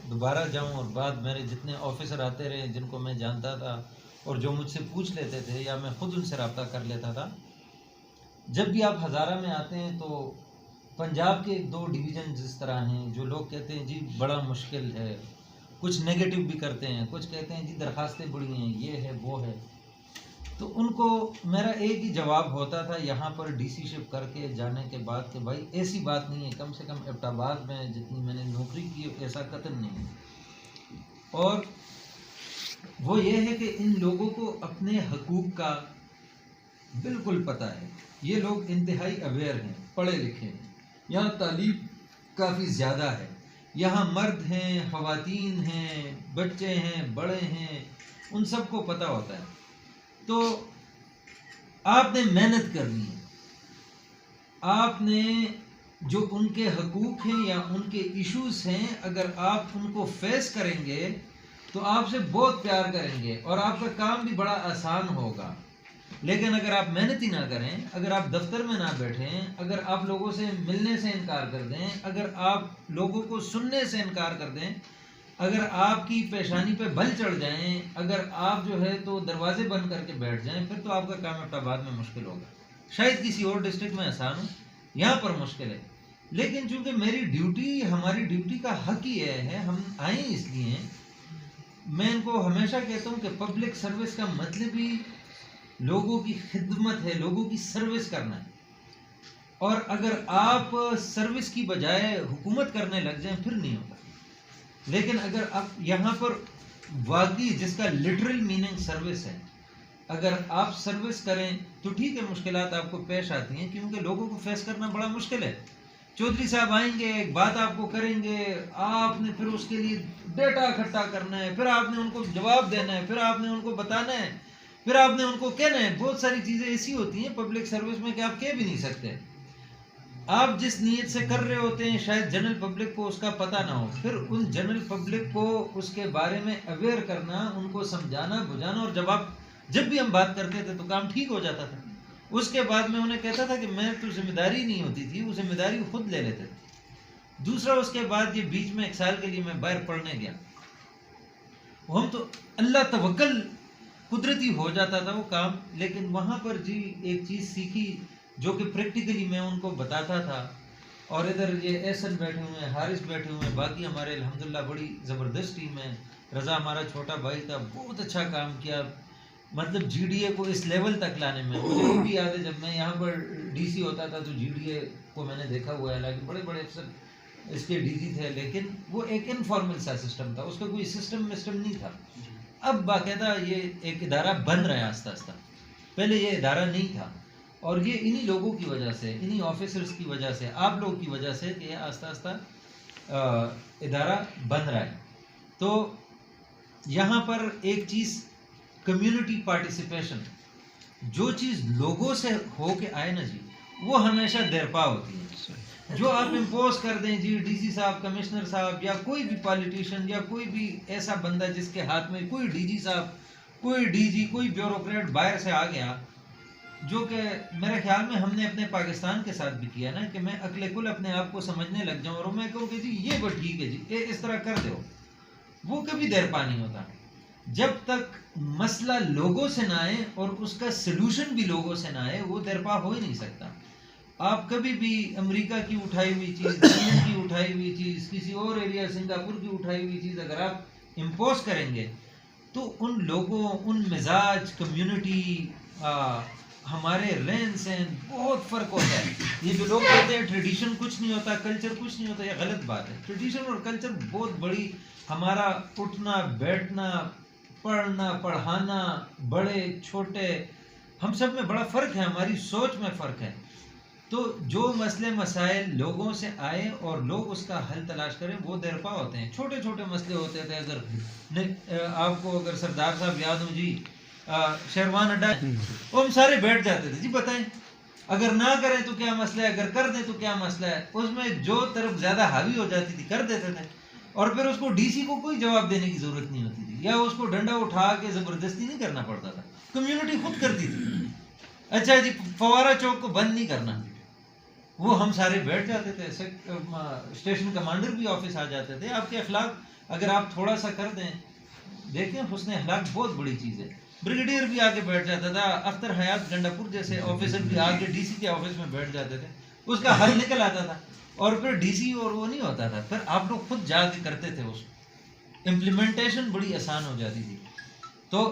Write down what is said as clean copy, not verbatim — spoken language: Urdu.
دوبارہ جاؤں اور بعد میرے جتنے آفیسر آتے رہے جن کو میں جانتا تھا اور جو مجھ سے پوچھ لیتے تھے یا میں خود ان سے رابطہ کر لیتا تھا، جب بھی آپ ہزارہ میں آتے ہیں تو پنجاب کے 2 ڈویژن جس طرح ہیں، جو لوگ کہتے ہیں جی بڑا مشکل ہے، کچھ نیگیٹو بھی کرتے ہیں، کچھ کہتے ہیں جی درخواستیں بڑی ہیں، یہ ہے وہ ہے، تو ان کو میرا ایک ہی جواب ہوتا تھا یہاں پر ڈی سی شپ کر کے جانے کے بعد کہ بھائی ایسی بات نہیں ہے، کم سے کم ایبٹ آباد میں جتنی میں نے نوکری کی ایسا قطن نہیں ہے۔ اور وہ یہ ہے کہ ان لوگوں کو اپنے حقوق کا بالکل پتہ ہے، یہ لوگ انتہائی اویئر ہیں، پڑھے لکھے ہیں، یہاں تعلیم کافی زیادہ ہے، یہاں مرد ہیں، خواتین ہیں، بچے ہیں، بڑے ہیں، ان سب کو پتہ ہوتا ہے۔ تو آپ نے محنت کرنی ہے، آپ نے جو ان کے حقوق ہیں یا ان کے ایشوز ہیں، اگر آپ ان کو فیس کریں گے تو آپ سے بہت پیار کریں گے اور آپ کا کام بھی بڑا آسان ہوگا۔ لیکن اگر آپ محنت ہی نہ کریں، اگر آپ دفتر میں نہ بیٹھیں، اگر آپ لوگوں سے ملنے سے انکار کر دیں، اگر آپ لوگوں کو سننے سے انکار کر دیں، اگر آپ کی پیشانی پہ بل چڑھ جائیں، اگر آپ جو ہے تو دروازے بند کر کے بیٹھ جائیں، پھر تو آپ کا کام ایبٹ آباد میں مشکل ہوگا۔ شاید کسی اور ڈسٹرکٹ میں آسان ہو، یہاں پر مشکل ہے۔ لیکن چونکہ میری ڈیوٹی، ہماری ڈیوٹی کا حق ہی ہے، ہم آئیں اس لیے ہیں، میں ان کو ہمیشہ کہتا ہوں کہ پبلک سروس کا مطلب ہی لوگوں کی خدمت ہے، لوگوں کی سروس کرنا ہے۔ اور اگر آپ سروس کی بجائے حکومت کرنے لگ جائیں پھر نہیں ہوگا۔ لیکن اگر آپ یہاں پر واقعی جس کا لٹرل میننگ سروس ہے، اگر آپ سروس کریں تو ٹھیک ہے، مشکلات آپ کو پیش آتی ہیں کیونکہ لوگوں کو فیس کرنا بڑا مشکل ہے۔ چودھری صاحب آئیں گے، ایک بات آپ کو کریں گے، آپ نے پھر اس کے لیے ڈیٹا اکٹھا کرنا ہے، پھر آپ نے ان کو جواب دینا ہے، پھر آپ نے ان کو بتانا ہے، پھر آپ نے ان کو کہنا ہے۔ بہت ساری چیزیں ایسی ہوتی ہیں پبلک سروس میں کہ آپ کہہ بھی نہیں سکتے۔ آپ جس نیت سے کر رہے ہوتے ہیں شاید جنرل پبلک کو اس کا پتہ نہ ہو، پھر ان جنرل پبلک کو اس کے بارے میں اویئر کرنا، ان کو سمجھانا بجھانا، اور جب بھی ہم بات کرتے تھے تو کام ٹھیک ہو جاتا تھا۔ اس کے بعد میں انہیں کہتا تھا کہ میں تو ذمہ داری نہیں ہوتی تھی، وہ ذمہ داری خود لے لیتے تھے۔ دوسرا، اس کے بعد یہ بیچ میں 1 سال کے لیے میں باہر پڑھنے گیا، ہم تو اللہ توکل قدرتی ہو جاتا تھا وہ کام، لیکن وہاں پر جی ایک چیز سیکھی جو کہ پریکٹیکلی میں ان کو بتاتا تھا۔ اور ادھر یہ احسن بیٹھے ہوئے ہیں، حارث بیٹھے ہوئے ہیں، باقی ہمارے الحمدللہ بڑی زبردست ٹیم ہے۔ رضا ہمارا چھوٹا بھائی تھا، بہت اچھا کام کیا، مطلب جی ڈی اے کو اس لیول تک لانے میں۔ مجھے یہ بھی یاد ہے جب میں یہاں پر ڈی سی ہوتا تھا تو جی ڈی اے کو میں نے دیکھا ہوا ہے، حالانکہ بڑے بڑے افسر اس کے ڈی جی تھے، لیکن وہ ایک انفارمل سا سسٹم تھا، اس کا کوئی سسٹم نہیں تھا۔ اب باقاعدہ یہ ایک ادارہ بن رہا ہے آہستہ آہستہ، پہلے یہ ادارہ نہیں تھا، اور یہ انہی لوگوں کی وجہ سے، انہی آفیسرز کی وجہ سے، آپ لوگ کی وجہ سے کہ آہستہ آہستہ ادارہ بن رہا ہے۔ تو یہاں پر ایک چیز کمیونٹی پارٹیسپیشن، جو چیز لوگوں سے ہو کے آئے نا جی، وہ ہمیشہ دیرپا ہوتی ہے۔ جو آپ امپوز کر دیں جی، ڈی سی صاحب، کمشنر صاحب، یا کوئی بھی پالیٹیشین یا کوئی بھی ایسا بندہ جس کے ہاتھ میں کوئی ڈی جی صاحب، کوئی ڈی جی، کوئی بیوروکریٹ باہر سے آ گیا، جو کہ میرے خیال میں ہم نے اپنے پاکستان کے ساتھ بھی کیا نا، کہ میں عقل کل اپنے آپ کو سمجھنے لگ جاؤں اور میں کہوں کہ جی یہ بات ٹھیک ہے جی، اس طرح کر دو، وہ کبھی دیرپا نہیں ہوتا۔ جب تک مسئلہ لوگوں سے نہ آئے اور اس کا سلوشن بھی لوگوں سے نہ آئے، وہ دیرپا ہو ہی نہیں سکتا۔ آپ کبھی بھی امریکہ کی اٹھائی ہوئی چیز، چین کی اٹھائی ہوئی چیز، کسی اور ایریا سنگاپور کی اٹھائی ہوئی چیز اگر آپ امپوز کریں گے تو ان لوگوں، ان مزاج، کمیونٹی، ہمارے رہن سہن بہت فرق ہوتا ہے۔ یہ جو لوگ کہتے ہیں ٹریڈیشن کچھ نہیں ہوتا، کلچر کچھ نہیں ہوتا، یہ غلط بات ہے۔ ٹریڈیشن اور کلچر بہت بڑی، ہمارا اٹھنا بیٹھنا، پڑھنا پڑھانا، بڑے چھوٹے، ہم سب میں بڑا فرق ہے، ہماری سوچ میں فرق ہے۔ تو جو مسئلے مسائل لوگوں سے آئے اور لوگ اس کا حل تلاش کریں، وہ دیرپا ہوتے ہیں۔ چھوٹے چھوٹے مسئلے ہوتے تھے، اگر آپ کو اگر سردار صاحب یاد ہوں جی، شیروان اڈا، وہ ہم سارے بیٹھ جاتے تھے جی بتائیں، اگر نہ کریں تو کیا مسئلہ ہے، اگر کر دیں تو کیا مسئلہ ہے۔ اس میں جو طرف زیادہ حاوی ہو جاتی تھی کر دیتے تھے، اور پھر اس کو ڈی سی کو کوئی جواب دینے کی ضرورت نہیں ہوتی تھی، یا اس کو ڈنڈا اٹھا کے زبردستی نہیں کرنا پڑتا تھا، کمیونٹی خود کرتی تھی۔ اچھا جی، فوارہ چوک کو بند نہیں کرنا، وہ ہم سارے بیٹھ جاتے تھے، اسٹیشن کمانڈر بھی آفس آ جاتے تھے، آپ کے اخلاق اگر آپ تھوڑا سا کر دیں. دیکھیں حسن اخلاق بہت بڑی چیز ہے. بریگیڈیئر بھی آ کے بیٹھ جاتا تھا, اختر حیات گنڈاپور جیسے آفیسر بھی آ کے ڈی سی کے آفس میں بیٹھ جاتے تھے, اس کا حل نکل آتا تھا. اور پھر ڈی سی اور وہ نہیں ہوتا تھا, پھر آپ لوگ خود جا کے کرتے تھے, اس امپلیمنٹیشن بڑی آسان ہو جاتی تھی. تو